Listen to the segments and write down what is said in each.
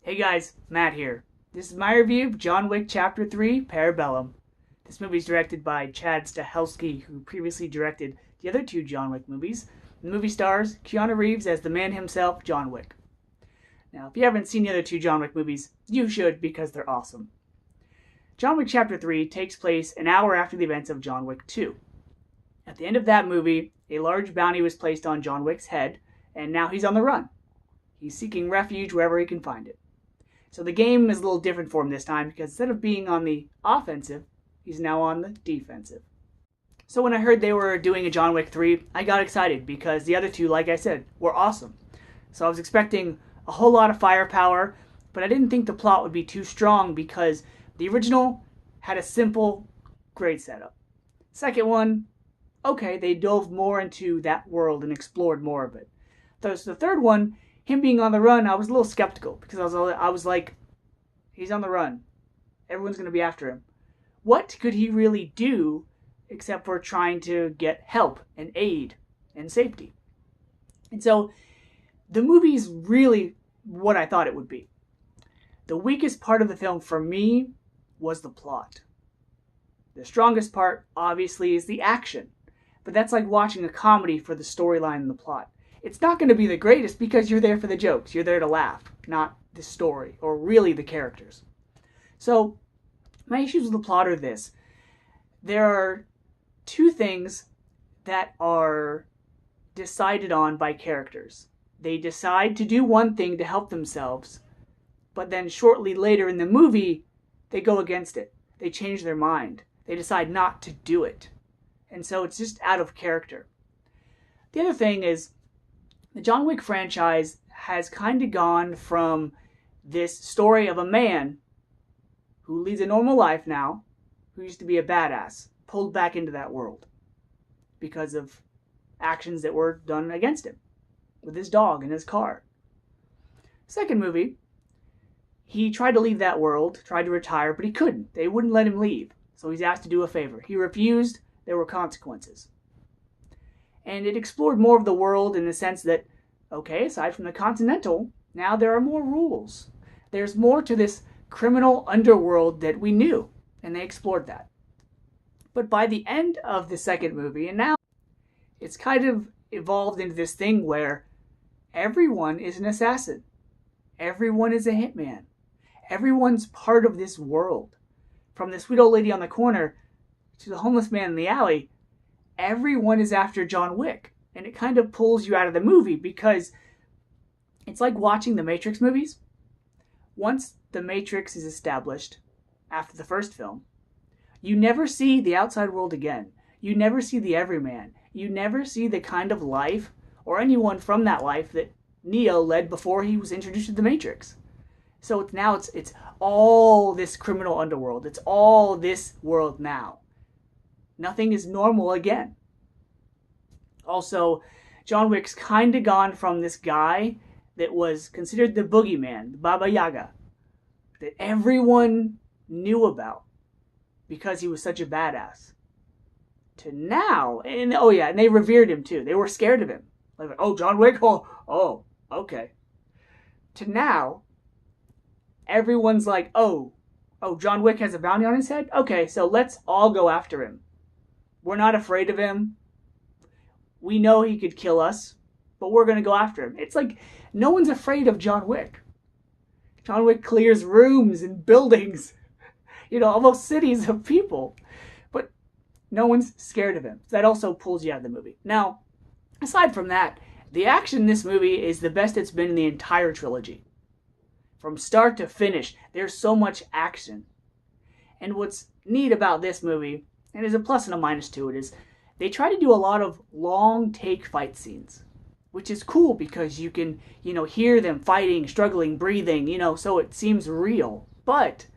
Hey guys, Matt here. This is my review of John Wick Chapter 3, Parabellum. This movie is directed by Chad Stahelski, who previously directed the other two John Wick movies. The movie stars Keanu Reeves as the man himself, John Wick. Now, if you haven't seen the other two John Wick movies, you should because they're awesome. John Wick Chapter 3 takes place an hour after the events of John Wick 2. At the end of that movie, a large bounty was placed on John Wick's head, and now he's on the run. He's seeking refuge wherever he can find it. So the game is a little different for him this time because instead of being on the offensive, he's now on the defensive. So when I heard they were doing a John Wick 3, I got excited because the other two, like I said, were awesome. So I was expecting a whole lot of firepower, but I didn't think the plot would be too strong because the original had a simple, great setup. Second one, okay, they dove more into that world and explored more of it. So the third one, him being on the run, I was a little skeptical because I was like, he's on the run. Everyone's going to be after him. What could he really do except for trying to get help and aid and safety? And so the movie's really what I thought it would be. The weakest part of the film for me was the plot. The strongest part, obviously, is the action. But that's like watching a comedy for the storyline and the plot. It's not going to be the greatest because you're there for the jokes. You're there to laugh, not the story, or really the characters. So, my issues with the plot are this. There are two things that are decided on by characters. They decide to do one thing to help themselves, but then shortly later in the movie, they go against it. They change their mind. They decide not to do it. And so it's just out of character. The other thing is, the John Wick franchise has kind of gone from this story of a man who leads a normal life now, who used to be a badass, pulled back into that world because of actions that were done against him with his dog and his car. Second movie, he tried to leave that world, tried to retire, but he couldn't. They wouldn't let him leave, so he's asked to do a favor. He refused. There were consequences. And it explored more of the world in the sense that, okay, aside from the Continental, now there are more rules. There's more to this criminal underworld that we knew, and they explored that. But by the end of the second movie, and now it's kind of evolved into this thing where everyone is an assassin. Everyone is a hitman. Everyone's part of this world. From the sweet old lady on the corner to the homeless man in the alley, everyone is after John Wick. And it kind of pulls you out of the movie because it's like watching the Matrix movies. Once the Matrix is established, after the first film, you never see the outside world again. You never see the everyman. You never see the kind of life or anyone from that life that Neo led before he was introduced to the Matrix. So it's all this criminal underworld. It's all this world now. Nothing is normal again. Also, John Wick's kind of gone from this guy that was considered the boogeyman, the Baba Yaga, that everyone knew about because he was such a badass, to now, and they revered him too. They were scared of him. Like, oh, John Wick? Oh, okay. To now, everyone's like, oh, John Wick has a bounty on his head? Okay, so let's all go after him. We're not afraid of him. We know he could kill us, but we're going to go after him. It's like no one's afraid of John Wick. John Wick clears rooms and buildings, almost cities of people, but no one's scared of him. That also pulls you out of the movie. Now, aside from that, the action in this movie is the best it's been in the entire trilogy. From start to finish, there's so much action. And what's neat about this movie, and there's a plus and a minus to it, is they try to do a lot of long take fight scenes, which is cool because you can, hear them fighting, struggling, breathing, so it seems real. But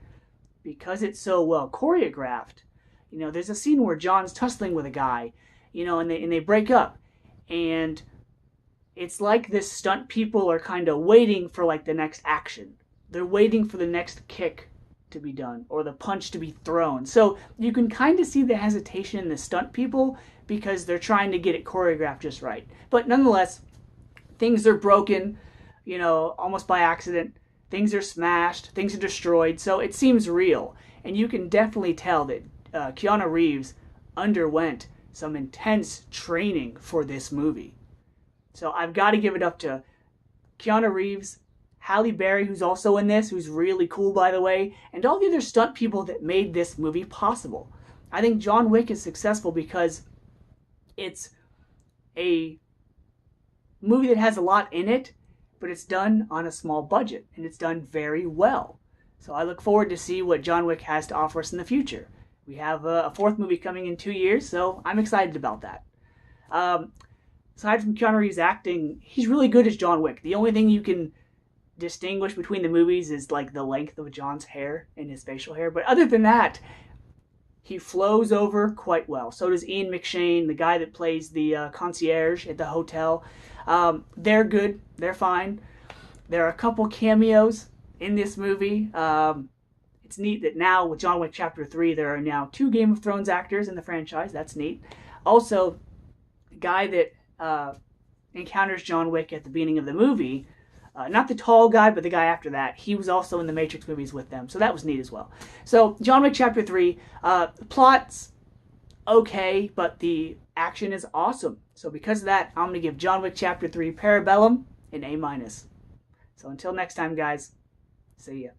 because it's so well choreographed, there's a scene where John's tussling with a guy, and they break up. And it's like this stunt people are kind of waiting for like the next action. They're waiting for the next kick to be done or the punch to be thrown. So you can kind of see the hesitation in the stunt people because they're trying to get it choreographed just right. But nonetheless, things are broken, almost by accident. things are smashed, things are destroyed, so it seems real. And you can definitely tell that Keanu Reeves underwent some intense training for this movie. So I've got to give it up to Keanu Reeves, Halle Berry, who's also in this, who's really cool, by the way, and all the other stunt people that made this movie possible. I think John Wick is successful because it's a movie that has a lot in it, but it's done on a small budget, and it's done very well. So I look forward to see what John Wick has to offer us in the future. We have a fourth movie coming in 2 years, so I'm excited about that. Aside from Keanu Reeves' acting, he's really good as John Wick. The only thing you can distinguish between the movies is like the length of John's hair and his facial hair. But other than that, he flows over quite well. So does Ian McShane, the guy that plays the concierge at the hotel. They're good. They're fine. There are a couple cameos in this movie. It's neat that now with John Wick Chapter 3, there are now 2 Game of Thrones actors in the franchise. That's neat. Also, the guy that encounters John Wick at the beginning of the movie, not the tall guy, but the guy after that, he was also in the Matrix movies with them, so that was neat as well. So, John Wick Chapter 3, plot's okay, but the action is awesome. So because of that, I'm going to give John Wick Chapter 3 Parabellum an A-. So until next time, guys, see ya.